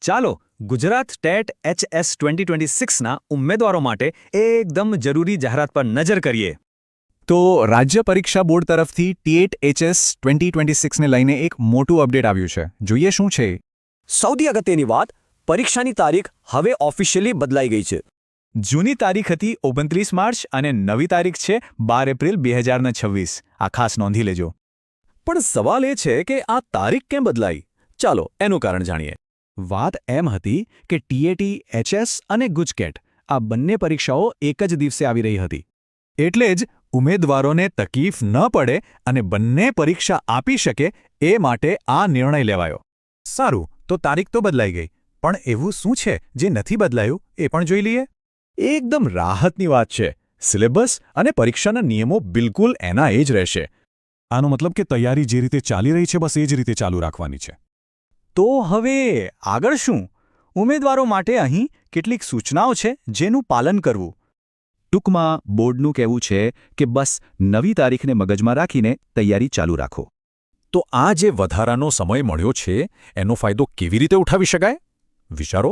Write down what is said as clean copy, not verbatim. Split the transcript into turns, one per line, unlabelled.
ચાલો Gujarat TET HS 2026ના ઉમેદવારો માટે એકદમ જરૂરી જાહેરાત પર નજર કરીએ.
તો રાજ્ય પરીક્ષા બોર્ડ તરફથી ટેટ HS 2026ને લઈને એક મોટું અપડેટ આવ્યું છે. જોઈએ શું છે?
સૌથી અગત્યની વાત, પરીક્ષાની તારીખ હવે ઓફિશિયલી બદલાઈ ગઈ છે.
જૂની તારીખ હતી 29 માર્ચ અને નવી તારીખ છે 12 એપ્રિલ 2026. આ ખાસ નોંધી લેજો.
પણ સવાલ એ છે કે આ તારીખ કેમ બદલાઈ? ચાલો એનું કારણ જાણીએ.
વાત એમ હતી કે TAT, HS અને ગુજકેટ આ બંને પરીક્ષાઓ એક જ દિવસે આવી રહી હતી. એટલે જ ઉમેદવારોને તકલીફ ન પડે અને બંને પરીક્ષા આપી શકે એ માટે આ નિર્ણય લેવાયો. સારું, તો તારીખ તો બદલાઈ ગઈ, પણ એવું શું છે જે નથી બદલાયું એ પણ જોઈ લઈએ. એકદમ રાહતની વાત છે. સિલેબસ અને પરીક્ષાના નિયમો બિલકુલ એના એ જ રહેશે. આનો મતલબ કે તૈયારી જે રીતે ચાલી રહી છે બસ એ જ રીતે ચાલુ રાખવાની છે. તો હવે આગળ શું? ઉમેદવારો માટે અહીં કેટલીક સૂચનાઓ છે જેનું પાલન કરવું. ટૂંકમાં બોર્ડનું કહેવું છે કે બસ નવી તારીખને મગજમાં રાખીને તૈયારી ચાલુ રાખો. તો આ જે વધારાનો સમય મળ્યો છે એનો ફાયદો કેવી રીતે ઉઠાવી શકાય? વિચારો.